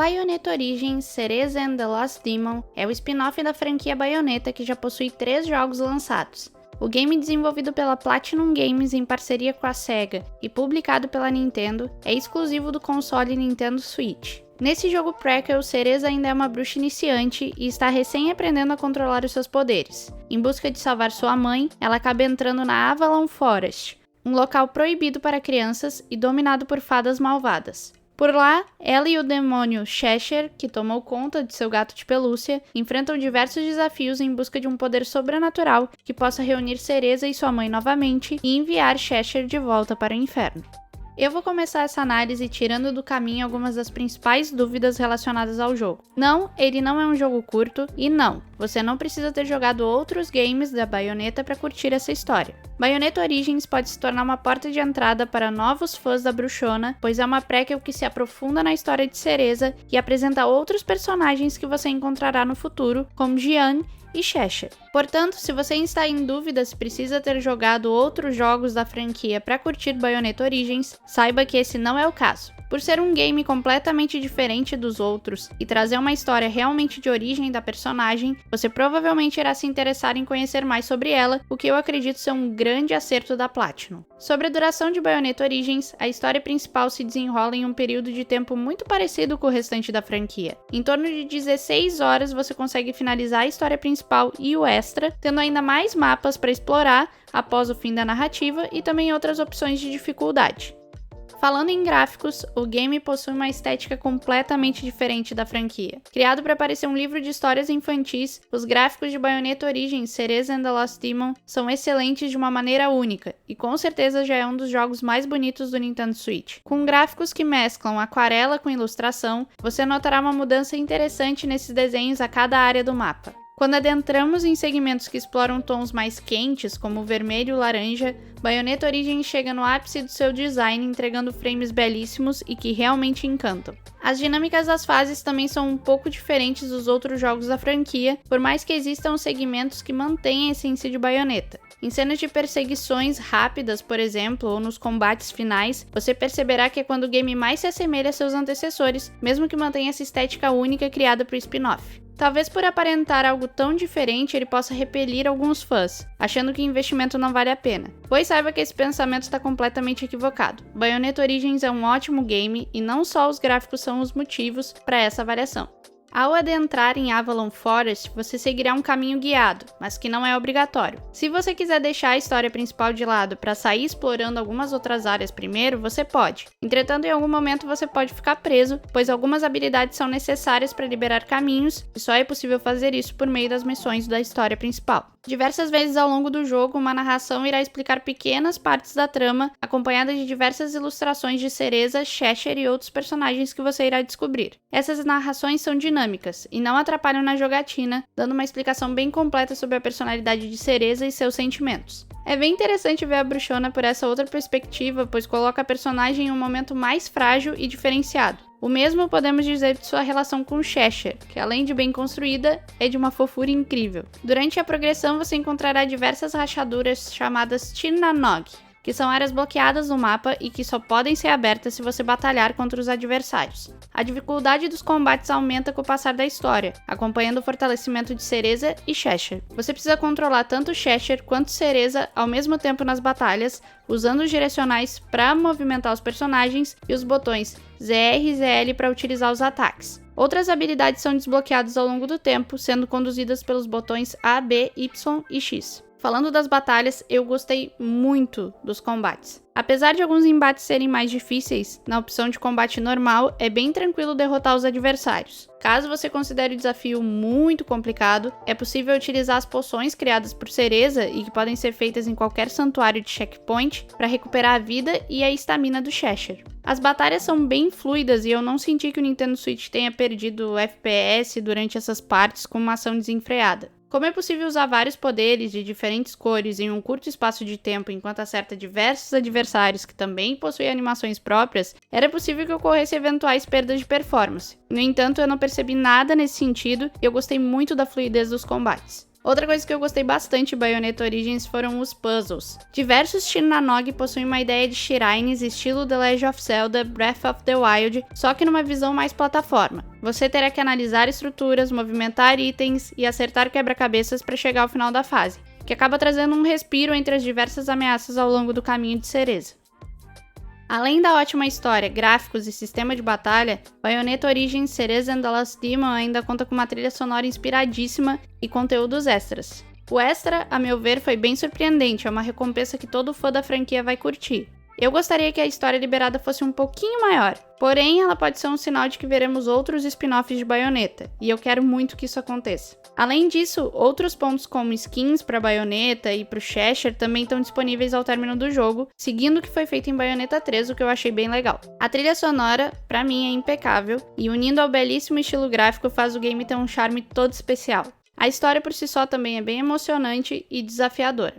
Bayonetta Origins: Cereza and the Lost Demon é o spin-off da franquia Bayonetta que já possui 3 jogos lançados. O game, desenvolvido pela Platinum Games em parceria com a Sega e publicado pela Nintendo, é exclusivo do console Nintendo Switch. Nesse jogo prequel, Cereza ainda é uma bruxa iniciante e está recém-aprendendo a controlar os seus poderes. Em busca de salvar sua mãe, ela acaba entrando na Avalon Forest, um local proibido para crianças e dominado por fadas malvadas. Por lá, ela e o demônio Cheshire, que tomou conta de seu gato de pelúcia, enfrentam diversos desafios em busca de um poder sobrenatural que possa reunir Cereza e sua mãe novamente e enviar Cheshire de volta para o inferno. Eu vou começar essa análise tirando do caminho algumas das principais dúvidas relacionadas ao jogo. Não, ele não é um jogo curto, e não, você não precisa ter jogado outros games da Bayonetta para curtir essa história. Bayonetta Origins pode se tornar uma porta de entrada para novos fãs da bruxona, pois é uma prequel que se aprofunda na história de Cereza e apresenta outros personagens que você encontrará no futuro, como Gianni e Cheshire. Portanto, se você está em dúvida se precisa ter jogado outros jogos da franquia para curtir Bayonetta Origins, saiba que esse não é o caso. Por ser um game completamente diferente dos outros e trazer uma história realmente de origem da personagem, você provavelmente irá se interessar em conhecer mais sobre ela, o que eu acredito ser um grande acerto da Platinum. Sobre a duração de Bayonetta Origins, a história principal se desenrola em um período de tempo muito parecido com o restante da franquia. Em torno de 16 horas você consegue finalizar a história principal e o extra, tendo ainda mais mapas para explorar após o fim da narrativa e também outras opções de dificuldade. Falando em gráficos, o game possui uma estética completamente diferente da franquia. Criado para parecer um livro de histórias infantis, os gráficos de Bayonetta Origins: Cereza and the Lost Demon são excelentes de uma maneira única, e com certeza já é um dos jogos mais bonitos do Nintendo Switch. Com gráficos que mesclam aquarela com ilustração, você notará uma mudança interessante nesses desenhos a cada área do mapa. Quando adentramos em segmentos que exploram tons mais quentes, como o vermelho e o laranja, Bayonetta Origins chega no ápice do seu design, entregando frames belíssimos e que realmente encantam. As dinâmicas das fases também são um pouco diferentes dos outros jogos da franquia, por mais que existam segmentos que mantêm a essência de Bayonetta. Em cenas de perseguições rápidas, por exemplo, ou nos combates finais, você perceberá que é quando o game mais se assemelha a seus antecessores, mesmo que mantenha essa estética única criada para o spin-off. Talvez por aparentar algo tão diferente ele possa repelir alguns fãs, achando que o investimento não vale a pena. Pois saiba que esse pensamento está completamente equivocado. Bayonetta Origins é um ótimo game e não só os gráficos são os motivos para essa avaliação. Ao adentrar em Avalon Forest, você seguirá um caminho guiado, mas que não é obrigatório. Se você quiser deixar a história principal de lado para sair explorando algumas outras áreas primeiro, você pode. Entretanto, em algum momento você pode ficar preso, pois algumas habilidades são necessárias para liberar caminhos, e só é possível fazer isso por meio das missões da história principal. Diversas vezes ao longo do jogo, uma narração irá explicar pequenas partes da trama, acompanhada de diversas ilustrações de Cereza, Cheshire e outros personagens que você irá descobrir. Essas narrações são dinâmicas e não atrapalham na jogatina, dando uma explicação bem completa sobre a personalidade de Cereza e seus sentimentos. É bem interessante ver a bruxona por essa outra perspectiva, pois coloca a personagem em um momento mais frágil e diferenciado. O mesmo podemos dizer de sua relação com Cheshire, que além de bem construída, é de uma fofura incrível. Durante a progressão você encontrará diversas rachaduras chamadas Tirnanog, que são áreas bloqueadas no mapa e que só podem ser abertas se você batalhar contra os adversários. A dificuldade dos combates aumenta com o passar da história, acompanhando o fortalecimento de Cereza e Cheshire. Você precisa controlar tanto Cheshire quanto Cereza ao mesmo tempo nas batalhas, usando os direcionais para movimentar os personagens e os botões ZR e ZL para utilizar os ataques. Outras habilidades são desbloqueadas ao longo do tempo, sendo conduzidas pelos botões A, B, Y e X. Falando das batalhas, eu gostei muito dos combates. Apesar de alguns embates serem mais difíceis, na opção de combate normal é bem tranquilo derrotar os adversários. Caso você considere o desafio muito complicado, é possível utilizar as poções criadas por Cereza e que podem ser feitas em qualquer santuário de checkpoint para recuperar a vida e a estamina do Cheshire. As batalhas são bem fluidas e eu não senti que o Nintendo Switch tenha perdido o FPS durante essas partes com uma ação desenfreada. Como é possível usar vários poderes de diferentes cores em um curto espaço de tempo enquanto acerta diversos adversários que também possuem animações próprias, era possível que ocorresse eventuais perdas de performance. No entanto, eu não percebi nada nesse sentido e eu gostei muito da fluidez dos combates. Outra coisa que eu gostei bastante de Bayonetta Origins foram os puzzles. Diversos Tirnanog possuem uma ideia de shrines estilo The Legend of Zelda Breath of the Wild, só que numa visão mais plataforma. Você terá que analisar estruturas, movimentar itens e acertar quebra-cabeças para chegar ao final da fase, que acaba trazendo um respiro entre as diversas ameaças ao longo do caminho de Cereza. Além da ótima história, gráficos e sistema de batalha, Bayonetta Origins Cereza and the Lost Demon ainda conta com uma trilha sonora inspiradíssima e conteúdos extras. O extra, a meu ver, foi bem surpreendente, é uma recompensa que todo fã da franquia vai curtir. Eu gostaria que a história liberada fosse um pouquinho maior, porém ela pode ser um sinal de que veremos outros spin-offs de Bayonetta, e eu quero muito que isso aconteça. Além disso, outros pontos como skins para Bayonetta e para o Cheshire também estão disponíveis ao término do jogo, seguindo o que foi feito em Bayonetta 3, o que eu achei bem legal. A trilha sonora, para mim, é impecável, e unindo ao belíssimo estilo gráfico faz o game ter um charme todo especial. A história por si só também é bem emocionante e desafiadora.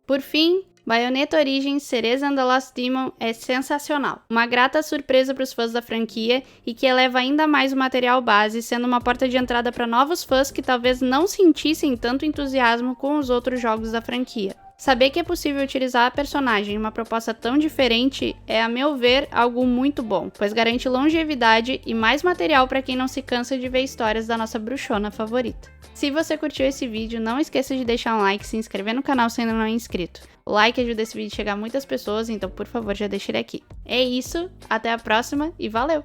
Por fim, Bayonetta Origins Cereza and the Lost Demon é sensacional, uma grata surpresa para os fãs da franquia e que eleva ainda mais o material base, sendo uma porta de entrada para novos fãs que talvez não sentissem tanto entusiasmo com os outros jogos da franquia. Saber que é possível utilizar a personagem em uma proposta tão diferente é, a meu ver, algo muito bom, pois garante longevidade e mais material para quem não se cansa de ver histórias da nossa bruxona favorita. Se você curtiu esse vídeo, não esqueça de deixar um like e se inscrever no canal se ainda não é inscrito. O like ajuda esse vídeo a chegar a muitas pessoas, então por favor já deixe ele aqui. É isso, até a próxima e valeu!